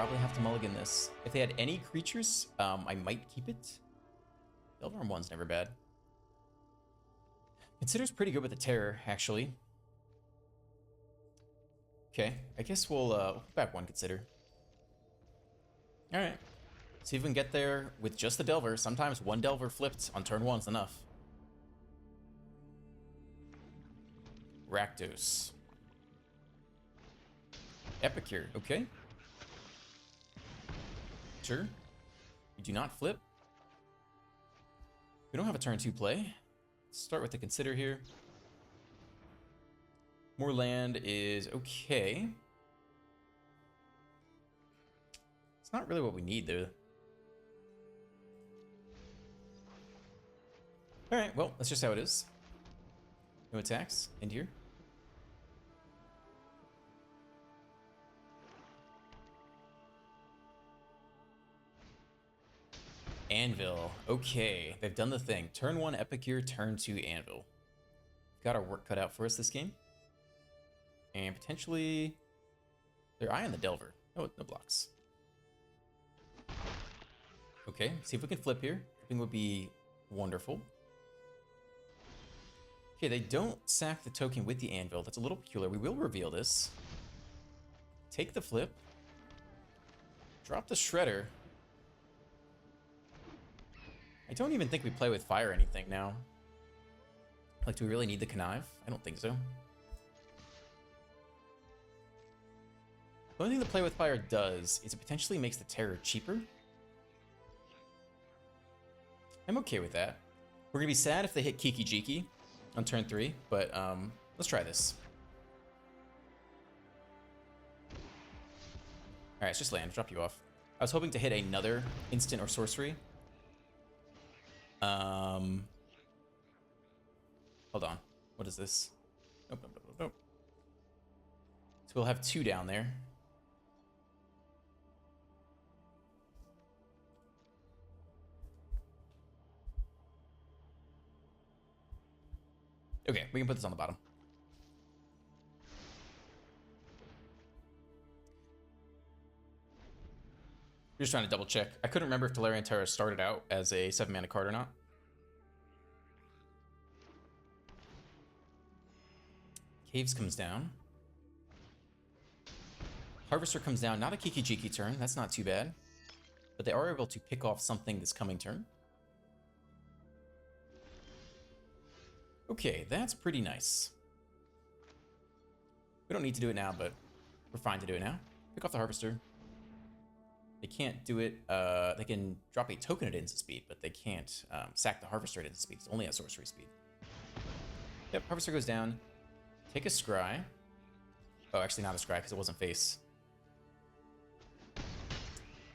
probably have to mulligan this. If they had any creatures, I might keep it. Delver on 1's never bad. Consider's pretty good with the terror, actually. Okay, I guess we'll put back 1 Consider. Alright. See if we can get there with just the Delver. Sometimes 1 Delver flipped on turn 1's enough. Rakdos. Epicure, okay. Sure. You do not flip. We don't have a turn 2 play. Let's start with the Consider here. More land is okay. It's not really what we need though. Alright, well, that's just how it is. No attacks. End here. Anvil. Okay, they've done the thing. Turn 1 Epicure, turn 2 Anvil. Got our work cut out for us this game. And potentially their eye on the Delver. Oh, no blocks. Okay, see if we can flip here. Flipping would be wonderful. Okay, they don't sack the token with the Anvil. That's a little peculiar. We will reveal this. Take the flip. Drop the Shredder. I don't even think we play with fire or anything now. Like, do we really need the Connive? I don't think so. The only thing the play with fire does is it potentially makes the terror cheaper. I'm okay with that. We're gonna be sad if they hit Kiki Jiki on turn 3, but let's try this. Alright, it's just land. Drop you off. I was hoping to hit another instant or sorcery. Hold on. What is this? Nope, nope, nope, nope, nope. So we'll have 2 down there. Okay, we can put this on the bottom. We're just trying to double check. I couldn't remember if Tolarian Terror started out as a 7-mana card or not. Caves comes down. Harvester comes down. Not a Kiki Jiki turn. That's not too bad. But they are able to pick off something this coming turn. Okay, that's pretty nice. We don't need to do it now, but we're fine to do it now. Pick off the Harvester. They can't do it. They can drop a token at instant speed, but they can't sack the Harvester at instant speed. It's only at sorcery speed. Yep, Harvester goes down. Take a Scry. Oh, actually not a Scry because it wasn't face.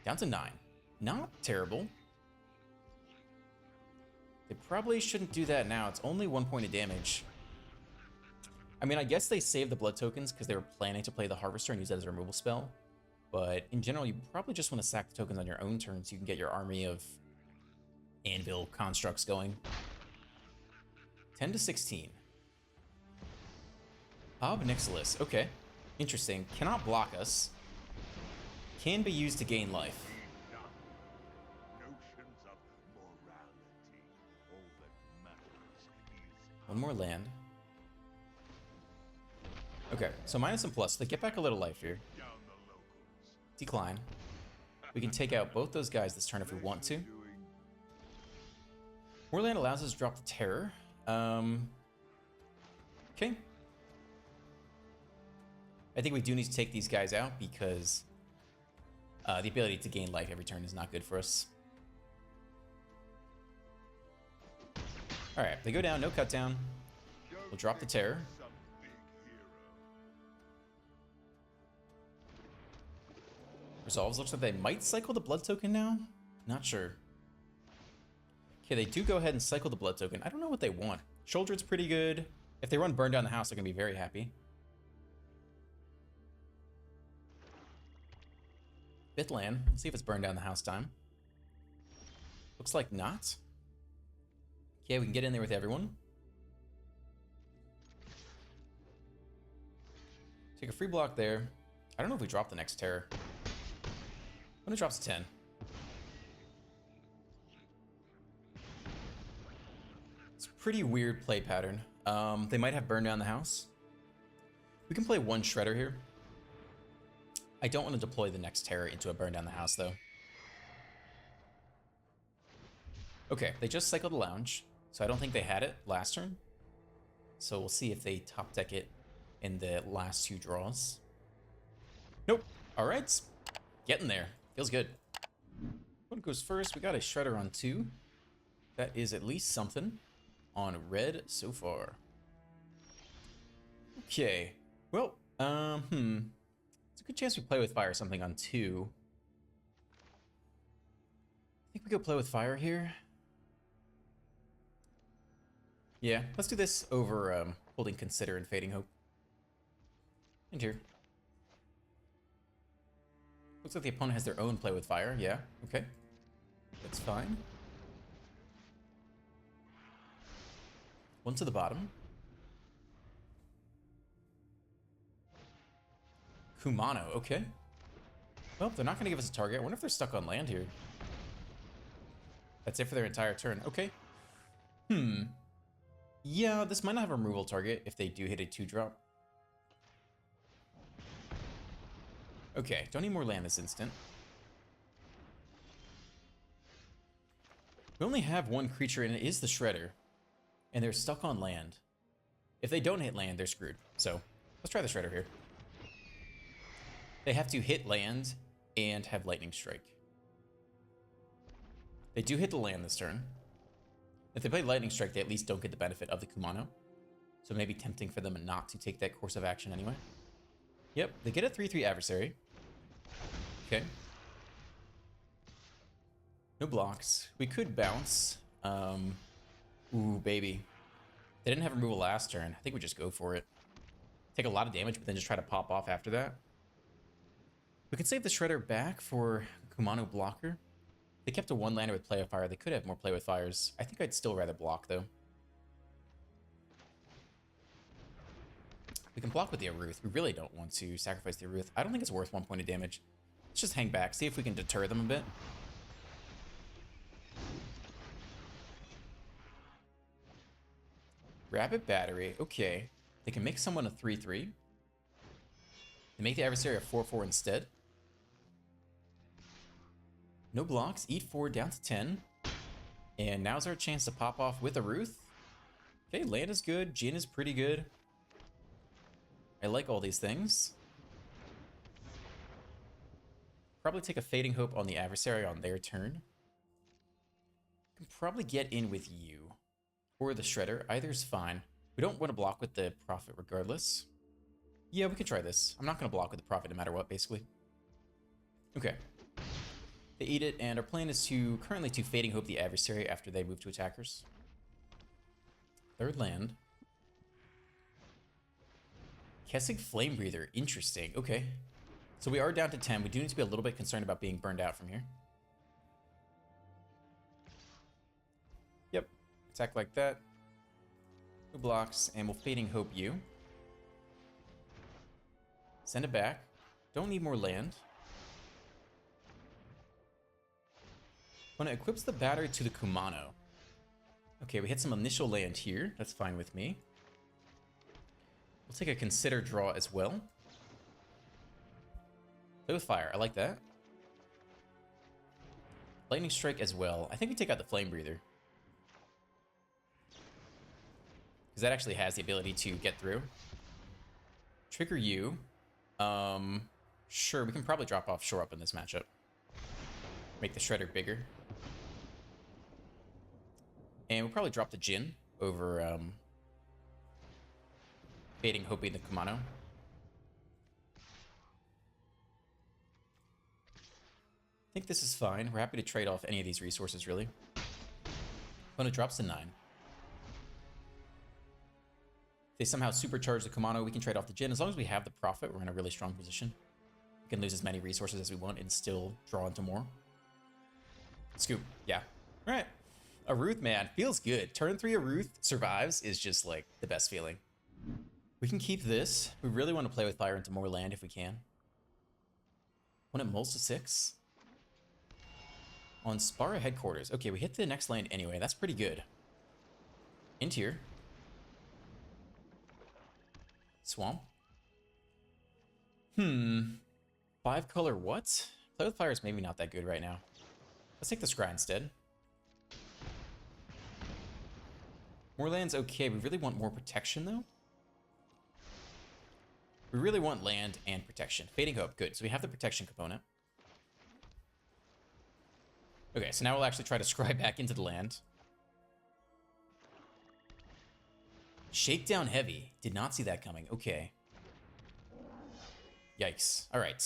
Down to 9. Not terrible. They probably shouldn't do that now. It's only 1 point of damage. I mean, I guess they saved the blood tokens because they were planning to play the Harvester and use that as a removal spell. But in general, you probably just want to sack the tokens on your own turn so you can get your army of Anvil constructs going. 10 to 16. Ob Nixilis. Okay. Interesting. Cannot block us. Can be used to gain life. One more land. Okay, so minus and plus. They get back a little life here. Decline. We can take out both those guys this turn if we want to. More land allows us to drop the terror. Okay. I think we do need to take these guys out because the ability to gain life every turn is not good for us. Alright, they go down, no cut down. We'll drop the terror. Resolves. Looks like they might cycle the blood token now. Not sure. Okay, they do go ahead and cycle the blood token. I don't know what they want. Shoulder's pretty good. If they run Burn Down the House, they're going to be very happy. Bitland. Let's see if it's Burn Down the House time. Looks like not. Okay, we can get in there with everyone. Take a free block there. I don't know if we drop the next terror. When it drops to 10. It's a pretty weird play pattern. They might have burned down the house. We can play one Shredder here. I don't want to deploy the next Terror into a burn down the house, though. Okay, they just cycled a Lounge, so I don't think they had it last turn. So we'll see if they top deck it in the last 2 draws. Nope. All right. Getting there. Feels good. What goes first? We got a Shredder on 2. That is at least something on red so far. Okay. Well, it's a good chance we play with fire or something on 2. I think we go play with fire here. Yeah, let's do this over holding Consider and Fading Hope. And here. Looks like the opponent has their own play with fire. Yeah, okay. That's fine. One to the bottom. Kumano, okay. Well, they're not going to give us a target. I wonder if they're stuck on land here. That's it for their entire turn. Okay. Yeah, this might not have a removal target if they do hit a 2-drop. Okay, don't need more land this instant. We only have one creature, and it is the Shredder. And they're stuck on land. If they don't hit land, they're screwed. So, let's try the Shredder here. They have to hit land and have Lightning Strike. They do hit the land this turn. If they play Lightning Strike, they at least don't get the benefit of the Kumano. So maybe tempting for them not to take that course of action anyway. Yep, they get a 3/3 adversary. Okay. No blocks. We could bounce. Ooh, baby. They didn't have removal last turn. I think we just go for it. Take a lot of damage, but then just try to pop off after that. We can save the Shredder back for Kumano blocker. They kept a 1-lander with Play with Fire. They could have more Play with Fires. I think I'd still rather block, though. We can block with the Eruth. We really don't want to sacrifice the Eruth. I don't think it's worth 1 point of damage. Let's just hang back, see if we can deter them a bit. Rapid Battery. Okay. They can make someone a 3/3. They make the adversary a 4/4 instead. No blocks. Eat 4 down to 10. And now's our chance to pop off with Eruth. Okay, land is good. Jin is pretty good. I like all these things. Probably take a Fading Hope on the adversary on their turn. Can probably get in with you. Or the Shredder. Either's fine. We don't want to block with the Prophet regardless. Yeah, we could try this. I'm not going to block with the Prophet no matter what, basically. Okay. They eat it, and our plan is to currently to Fading Hope the adversary after they move to attackers. Third land. Kessig Flame Breather. Interesting. Okay. So we are down to 10. We do need to be a little bit concerned about being burned out from here. Yep. Attack like that. 2 blocks, and we'll Fading Hope you. Send it back. Don't need more land. When it equips the battery to the Kumano. Okay, we hit some initial land here. That's fine with me. We'll take a Consider draw as well. Play with Fire. I like that. Lightning Strike as well. I think we take out the Flame Breather. Because that actually has the ability to get through. Trigger you. Sure, we can probably drop off Shore Up in this matchup. Make the Shredder bigger. And we'll probably drop the Jin over Fading Hoping the Kumano. I think this is fine. We're happy to trade off any of these resources, really. When it drops to 9. If they somehow supercharge the Kumano, we can trade off the Jin. As long as we have the Prophet, we're in a really strong position. We can lose as many resources as we want and still draw into more. Scoop. Yeah. All right. Eruth, man. Feels good. Turn 3 Eruth survives is just, like, the best feeling. We can keep this. We really want to play with fire into more land if we can. When it molts to 6. On Spara headquarters. Okay, we hit the next land anyway. That's pretty good. Interior. Swamp. 5-color what? Play with fire is maybe not that good right now. Let's take the scry instead. More lands, okay. We really want more protection, though. We really want land and protection. Fading Hope, good. So we have the protection component. Okay, so now we'll actually try to scry back into the land. Shakedown Heavy. Did not see that coming. Okay. Yikes. All right.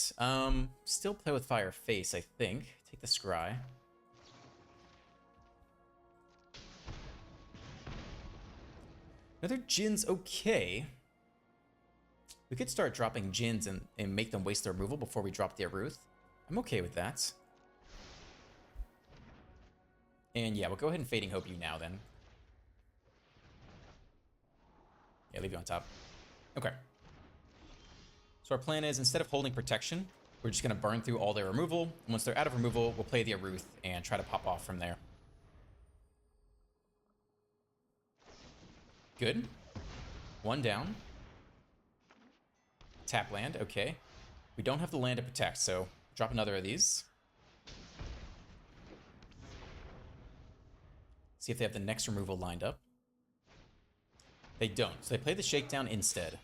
Still play with fire face, I think. Take the scry. Another Djinn's okay. We could start dropping Djinns and make them waste their removal before we drop the Eruth. I'm okay with that. And yeah, we'll go ahead and Fading Hope you now then. Yeah, leave you on top. Okay. So our plan is, instead of holding protection, we're just going to burn through all their removal. And once they're out of removal, we'll play the Eruth and try to pop off from there. Good. One down. Tap land, okay. We don't have the land to protect, so drop another of these. See if they have the next removal lined up. They don't, so they play the Shakedown instead.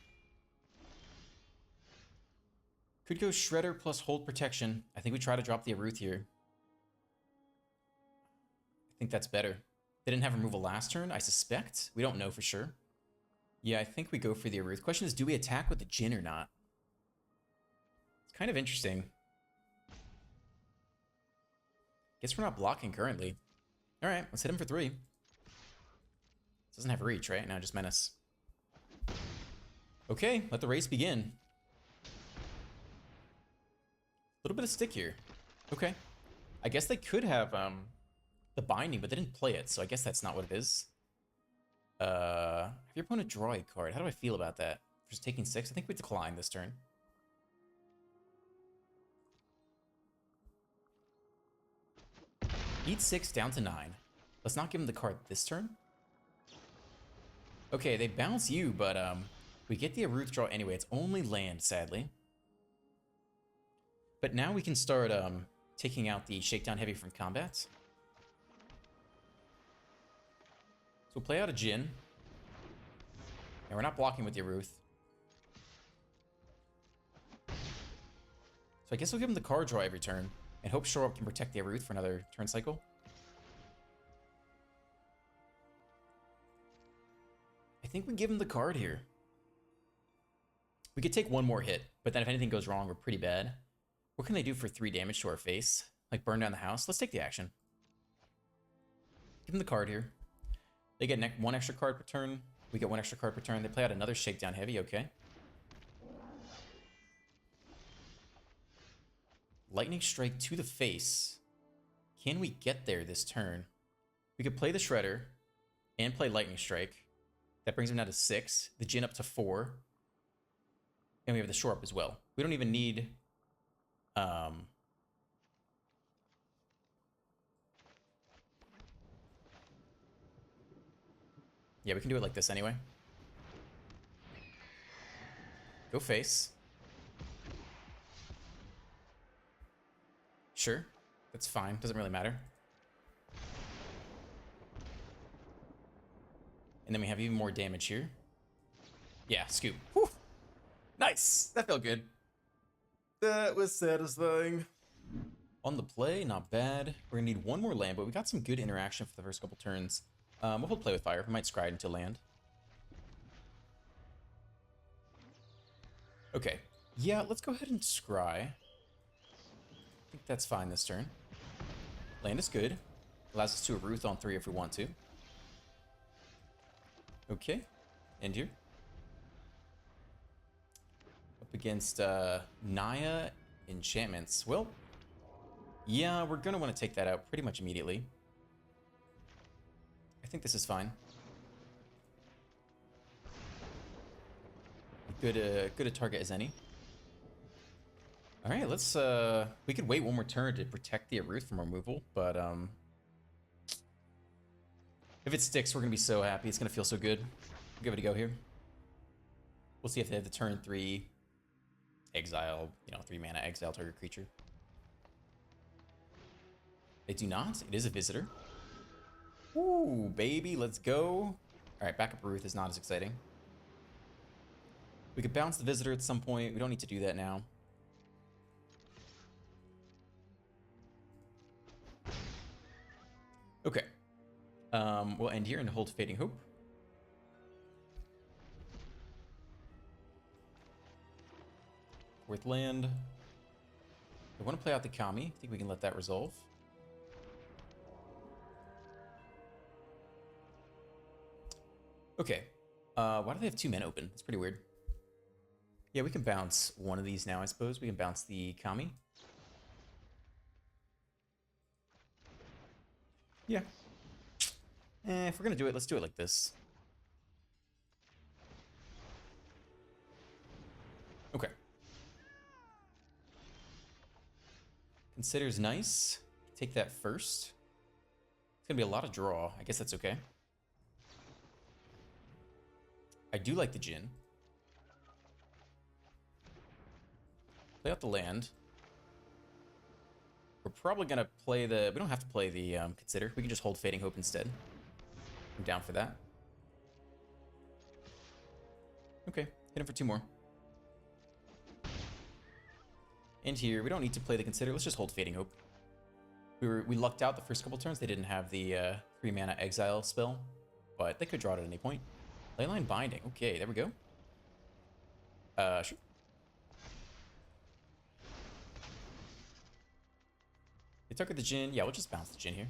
Could go Shredder plus hold protection. I think we try to drop the Eruth here. I think that's better. They didn't have removal last turn, I suspect. We don't know for sure. Yeah, I think we go for the Eruth. Question is, do we attack with the Djinn or not? It's kind of interesting. Guess we're not blocking currently. All right, let's hit him for 3. Doesn't have reach, right? No, just menace. Okay, let the race begin. A little bit of stick here. Okay. I guess they could have the binding, but they didn't play it, so I guess that's not what it is. Have your opponent draw a card? How do I feel about that? Just taking 6? I think we decline this turn. Eat 6 down to 9. Let's not give him the card this turn. Okay, they bounce you, but we get the Eruth draw anyway. It's only land, sadly. But now we can start taking out the Shakedown Heavy from combat. So we'll play out a Djinn. And we're not blocking with the Eruth. So I guess we'll give him the card draw every turn. And hope Shore Up can protect the Eruth for another turn cycle. I think we give him the card here. We could take one more hit, but then if anything goes wrong, we're pretty bad. What can they do for 3 damage to our face? Like burn down the house? Let's take the action. Give them the card here. They get 1 extra card per turn. We get 1 extra card per turn. They play out another Shakedown Heavy, okay. Lightning Strike to the face. Can we get there this turn? We could play the Shredder and play Lightning Strike. That brings him down to 6. The Djinn up to 4. And we have the Shore Up as well. We don't even need... Yeah, we can do it like this anyway. Go face. Sure. That's fine. Doesn't really matter. And then we have even more damage here. Yeah, scoop. Whew. Nice. That felt good. That was satisfying. On the play, not bad. We're gonna need 1 more land, but we got some good interaction for the first couple turns. We'll hold play with fire. We might scry into land. Okay. Yeah, let's go ahead and scry. I think that's fine this turn. Land is good. Allows us to Eruth on 3 if we want to. Okay. End here. Up against Naya enchantments. Well, yeah, we're going to want to take that out pretty much immediately. I think this is fine. Good a target as any. All right, let's we could wait one more turn to protect the Eruth from removal, but if it sticks, we're gonna be so happy. It's gonna feel so good. Give it a go here. We'll see if they have the turn 3 exile, 3 mana exile target creature. They do not. It is a visitor. Ooh, baby, let's go. All right, backup Eruth is not as exciting. We could bounce the visitor at some point. We don't need to do that now. Okay. We'll end here and hold Fading Hope. Fourth land. I want to play out the Kami. I think we can let that resolve. Okay. Why do they have 2 men open? That's pretty weird. Yeah, we can bounce one of these now, I suppose. We can bounce the Kami. Yeah. If we're gonna do it, let's do it like this. Okay. Consider's nice. Take that first. It's gonna be a lot of draw. I guess that's okay. I do like the Djinn. Play out the land. We're probably gonna play the... We don't have to play the Consider. We can just hold Fading Hope instead. I'm down for that. Okay, hit him for 2 more. And here, we don't need to play the Consider. Let's just hold Fading Hope. We lucked out the first couple turns. They didn't have the 3 mana exile spell, but they could draw it at any point. Leyline Binding. Okay, there we go. Sure. They took the Djinn. Yeah, we'll just bounce the Djinn here.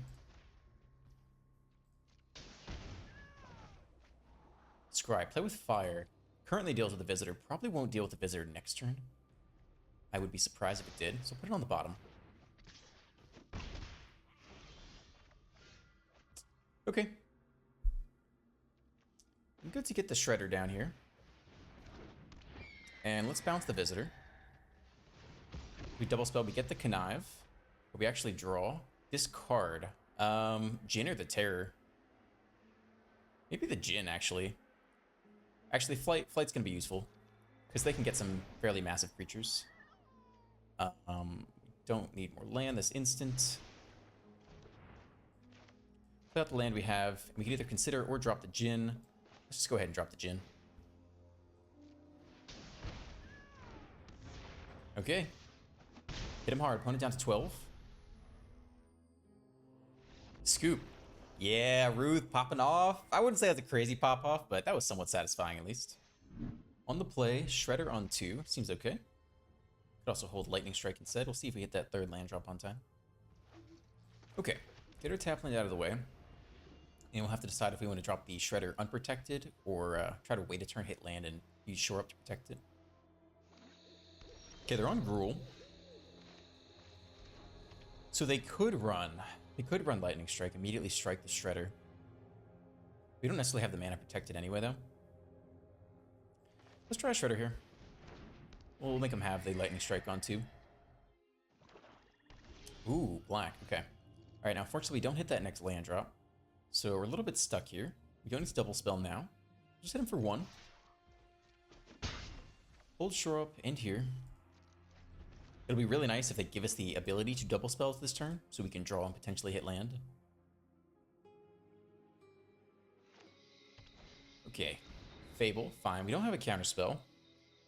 Scribe. Play with fire. Currently deals with the visitor. Probably won't deal with the visitor next turn. I would be surprised if it did. So put it on the bottom. Okay. Good to get the Shredder down here. And let's bounce the visitor. We double spell. We get the Connive. But we actually draw. Discard. Djinn or the Terror? Maybe the Djinn, actually. Actually, Flight's going to be useful. Because they can get some fairly massive creatures. Don't need more land this instant. Play out the land we have. We can either consider or drop the Djinn. Let's just go ahead and drop the Djinn. Okay. Hit him hard. Opponent down to 12. Scoop. Yeah, Ruth popping off. I wouldn't say that's a crazy pop off, but that was somewhat satisfying at least. On the play, Shredder on 2. Seems okay. Could also hold Lightning Strike instead. We'll see if we hit that 3rd land drop on time. Okay. Get our tap land out of the way. And we'll have to decide if we want to drop the Shredder unprotected or try to wait a turn, hit land, and use Shore Up to protect it. Okay, they're on Gruul. So they could run Lightning Strike, immediately strike the Shredder. We don't necessarily have the mana protected anyway, though. Let's try a Shredder here. We'll make them have the Lightning Strike on 2. Ooh, black. Okay. All right, now, unfortunately, we don't hit that next land drop. So we're a little bit stuck here. We don't need to double spell now. Just hit him for 1. Hold Shore Up, end here. It'll be really nice if they give us the ability to double spell this turn, so we can draw and potentially hit land. Okay. Fable, fine. We don't have a counter spell.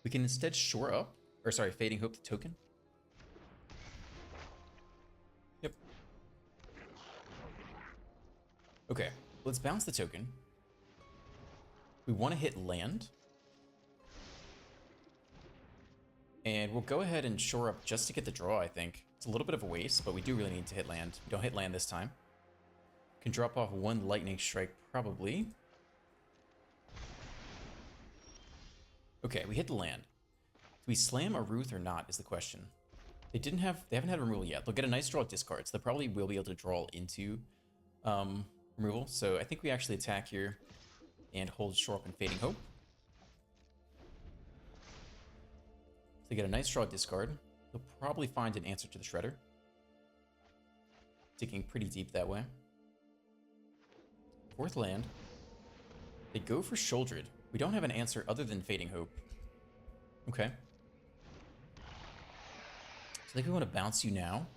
We can instead Shore Up, or sorry, Fading Hope the token. Yep. Okay, let's bounce the token. We want to hit land. And we'll go ahead and Shore Up just to get the draw, I think. It's a little bit of a waste, but we do really need to hit land. We don't hit land this time. Can drop off 1 Lightning Strike, probably. Okay, we hit the land. Do we slam Eruth or not is the question. They haven't had removal yet. They'll get a nice draw discard, so they probably will be able to draw into removal. So I think we actually attack here and hold Shore Up and Fading Hope. So they get a nice draw discard. He'll probably find an answer to the Shredder. Digging pretty deep that way. Fourth land. They go for Shouldered. We don't have an answer other than Fading Hope. Okay. So I think we want to bounce you now.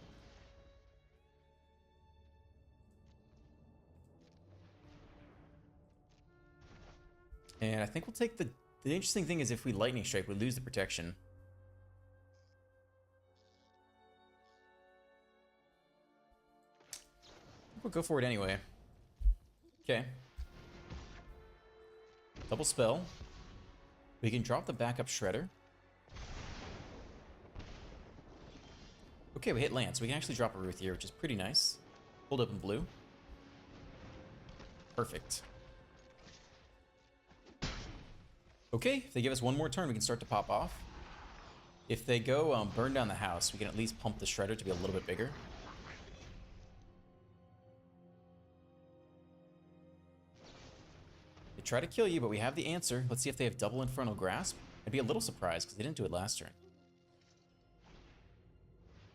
And I think we'll take the interesting thing is if we Lightning Strike, we lose the protection. We'll go for it anyway. Okay. Double spell. We can drop the backup Shredder. Okay, we hit land, so we can actually drop Eruth here, which is pretty nice. Hold up in blue. Perfect. Okay, if they give us one more turn, we can start to pop off. If they go burn down the house, we can at least pump the Shredder to be a little bit bigger. They try to kill you, but we have the answer. Let's see if they have double Infernal Grasp. I'd be a little surprised because they didn't do it last turn.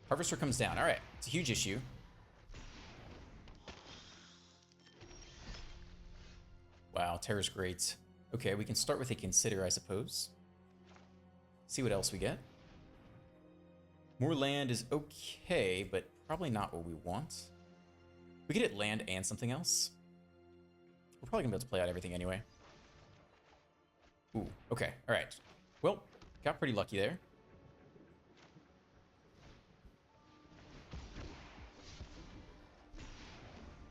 Harvester comes down. All right, it's a huge issue. Wow, Terror's great. Okay, we can start with a Consider, I suppose. See what else we get. More land is okay, but probably not what we want. We could hit land and something else. We're probably gonna be able to play out everything anyway. Ooh, okay, all right. Well, got pretty lucky there.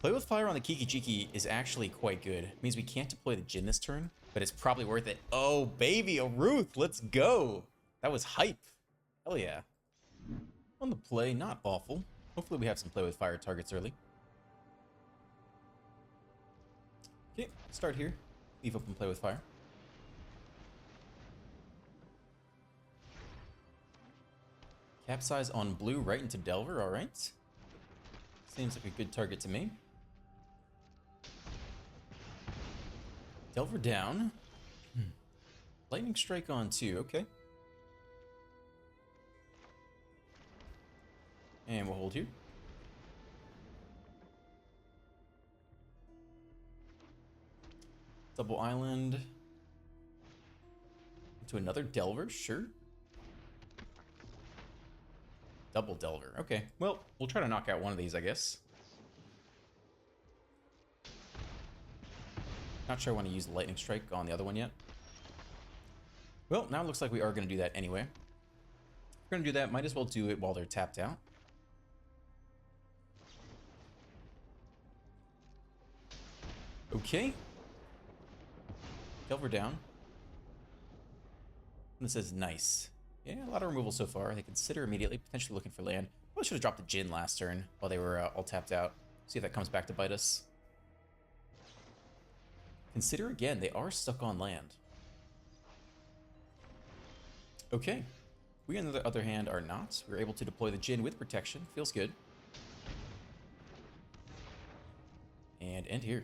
Play with Fire on the Kiki Jiki is actually quite good. It means we can't deploy the Jin this turn, but it's probably worth it. Oh, baby, Eruth, let's go. That was hype. Hell yeah. On the play, not awful. Hopefully we have some Play with Fire targets early. Okay, start here. Leave open Play with Fire. Capsize on blue right into Delver, all right. Seems like a good target to me. Delver down. Lightning Strike on 2, okay. And we'll hold here. Double Island. To another Delver, sure. Double Delver, okay. Well, we'll try to knock out one of these, I guess. Not sure I want to use the Lightning Strike on the other one yet. Well, now it looks like we are going to do that anyway. If we're going to do that, might as well do it while they're tapped out. Okay. Delver down. And this is nice. Yeah, a lot of removal so far. They consider immediately, potentially looking for land. Probably should have dropped the Jin last turn while they were all tapped out. See if that comes back to bite us. Consider again, they are stuck on land. Okay. We, on the other hand, are not. We're able to deploy the Jin with protection. Feels good. And end here.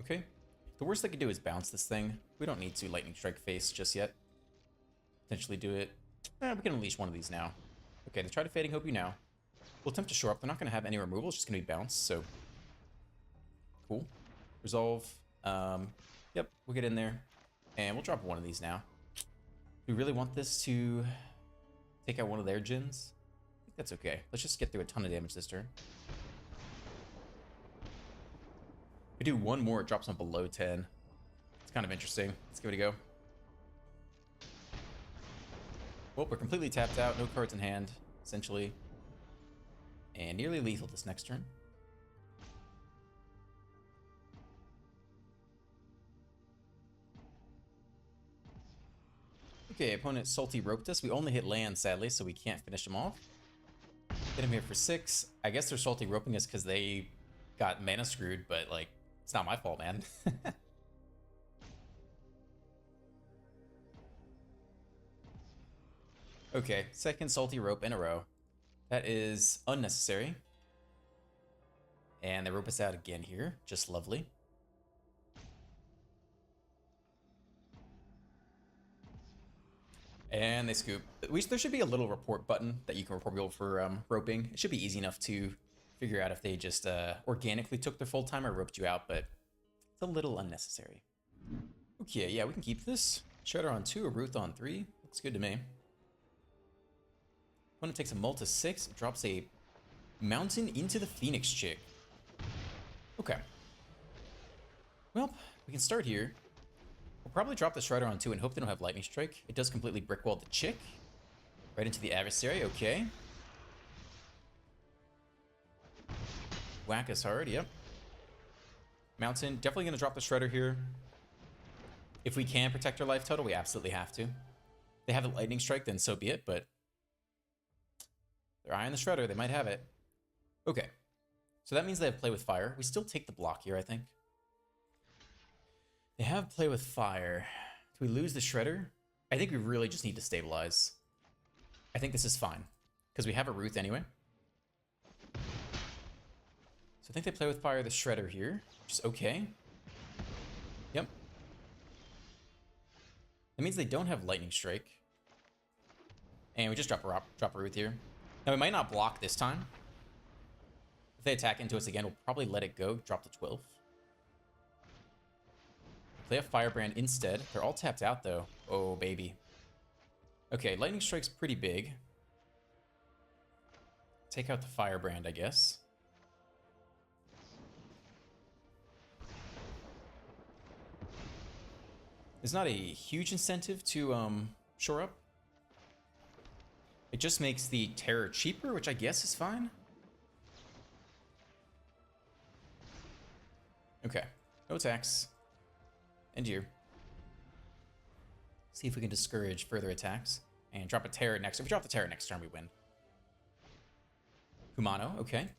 Okay. The worst they could do is bounce this thing. We don't need to Lightning Strike face just yet. Potentially do it. We can unleash one of these now. Okay, they try to Fading Hope you now. We'll attempt to shore up. They're not going to have any removal. It's just going to be bounce, so... Cool. Resolve. Yep, we'll get in there. And we'll drop one of these now. Do we really want this to take out one of their Jins? I think that's okay. Let's just get through a ton of damage this turn. If we do one more, it drops them below 10. It's kind of interesting. Let's give it a go. Well, we're completely tapped out. No cards in hand, essentially. And nearly lethal this next turn. Okay, opponent Salty roped us. We only hit land, sadly, so we can't finish him off. Hit him here for 6. I guess they're Salty roping us because they got mana screwed, but, like, it's not my fault, man. Okay, second Salty rope in a row. That is unnecessary. And they rope us out again here. Just lovely. And they scoop. There should be a little report button that you can report people for roping. It should be easy enough to figure out if they just organically took their full time or roped you out, but it's a little unnecessary. Okay, yeah, we can keep this. Shredder on 2, Eruth on 3. Looks good to me. Opponent takes a Multa 6, drops a Mountain into the Phoenix Chick. Okay. Well, we can start here. We'll probably drop the Shredder on 2 and hope they don't have Lightning Strike. It does completely brickwall the Chick. Right into the adversary, okay. Whack us hard, yep. Mountain, definitely going to drop the Shredder here. If we can protect our life total, we absolutely have to. If they have the Lightning Strike, then so be it, but they're eyeing the Shredder, they might have it. Okay. So that means they have Play with Fire. We still take the block here, I think. They have Play with Fire. Do we lose the Shredder? I think we really just need to stabilize. I think this is fine, because we have a Eruth anyway. So I think they Play with Fire the Shredder here, which is okay. Yep. That means they don't have Lightning Strike. And we just drop Eruth here. Now we might not block this time. If they attack into us again, we'll probably let it go, drop the 12. Play a Firebrand instead. They're all tapped out though. Oh, baby. Okay, Lightning Strike's pretty big. Take out the Firebrand, I guess. There's not a huge incentive to shore up. It just makes the Terror cheaper, which I guess is fine. Okay, no attacks. End here. See if we can discourage further attacks. And drop a Terror next. If we drop the Terror next turn, we win. Kumano, okay.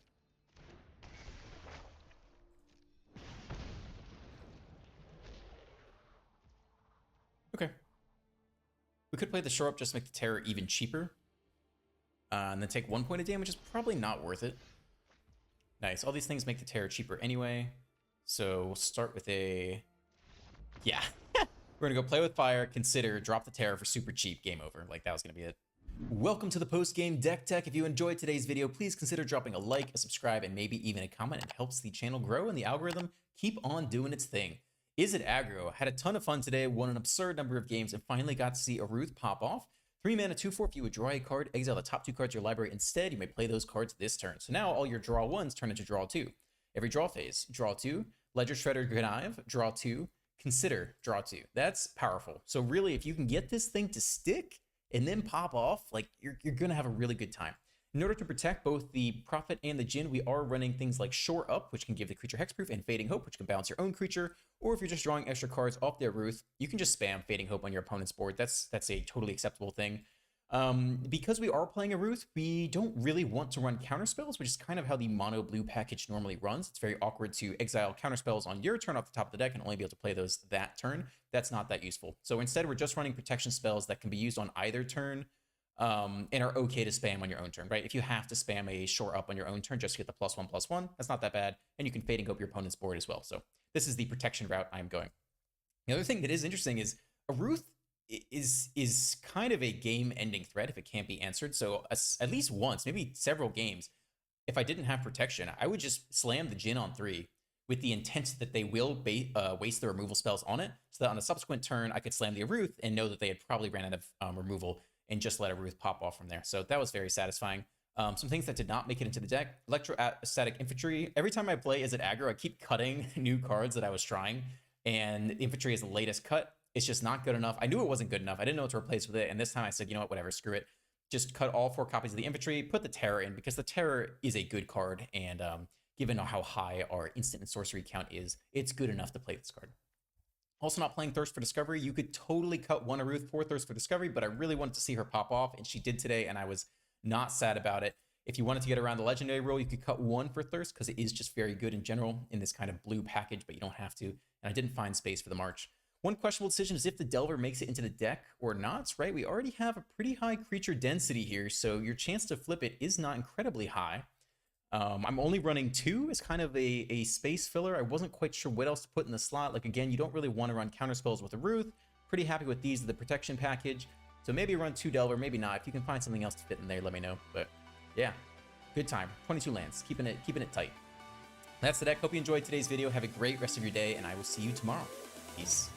Okay. We could play the shore up just to make the Terror even cheaper. And then take 1 point of damage is probably not worth it. Nice. All these things make the Terror cheaper anyway. So we'll start with a... Yeah. We're going to go Play with Fire, consider, drop the Terror for super cheap, game over. Like, that was going to be it. Welcome to the post-game deck tech. If you enjoyed today's video, please consider dropping a like, a subscribe, and maybe even a comment. It helps the channel grow and the algorithm keep on doing its thing. Izzet Aggro had a ton of fun today, won an absurd number of games, and finally got to see Eruth pop off. 3 mana, 2/4. If you would draw a card, exile the top 2 cards of your library instead. You may play those cards this turn. So now all your draw 1s turn into draw 2. Every draw phase, draw 2, Ledger Shredder Connive, draw 2, consider, draw 2. That's powerful. So really, if you can get this thing to stick and then pop off, like you're gonna have a really good time. In order to protect both the Prophet and the Djinn, we are running things like Shore Up, which can give the creature hexproof, and Fading Hope, which can bounce your own creature. Or if you're just drawing extra cards off their Eruth, you can just spam Fading Hope on your opponent's board. That's a totally acceptable thing. Because we are playing Eruth, we don't really want to run counterspells, which is kind of how the mono blue package normally runs. It's very awkward to exile counterspells on your turn off the top of the deck and only be able to play those that turn. That's not that useful. So instead, we're just running protection spells that can be used on either turn, and are okay to spam on your own turn, right? If you have to spam a Shore Up on your own turn just to get the +1/+1, that's not that bad. And you can Fading Hope your opponent's board as well. So this is the protection route I'm going. The other thing that is interesting is Eruth is kind of a game-ending threat if it can't be answered. So at least once, maybe several games, if I didn't have protection, I would just slam the Djinn on 3 with the intent that they will waste the removal spells on it, so that on a subsequent turn, I could slam the Eruth and know that they had probably ran out of removal and just let Eruth pop off from there. So that was very satisfying. Some things that did not make it into the deck: Electrostatic Infantry. Every time I play Izzet Aggro, I keep cutting new cards that I was trying, and Infantry is the latest cut. It's just not good enough. I knew it wasn't good enough. I didn't know what to replace with it, and this time I said, you know what, whatever, screw it. Just cut all 4 copies of the Infantry, put the Terror in, because the Terror is a good card, and given how high our instant and sorcery count is, it's good enough to play this card. Also not playing Thirst for Discovery. You could totally cut one Eruth for Thirst for Discovery, but I really wanted to see her pop off, and she did today, and I was not sad about it. If you wanted to get around the Legendary rule, you could cut 1 for Thirst, because it is just very good in general in this kind of blue package, but you don't have to, and I didn't find space for the March. One questionable decision is if the Delver makes it into the deck or not, right? We already have a pretty high creature density here, so your chance to flip it is not incredibly high. I'm only running 2 as kind of a space filler. I wasn't quite sure what else to put in the slot. Like, again, you don't really want to run counterspells with Eruth. Pretty happy with these, the protection package. So maybe run 2 Delver, maybe not. If you can find something else to fit in there, let me know. But yeah, good time. 22 lands, keeping it tight. That's the deck. Hope you enjoyed today's video. Have a great rest of your day, and I will see you tomorrow. Peace.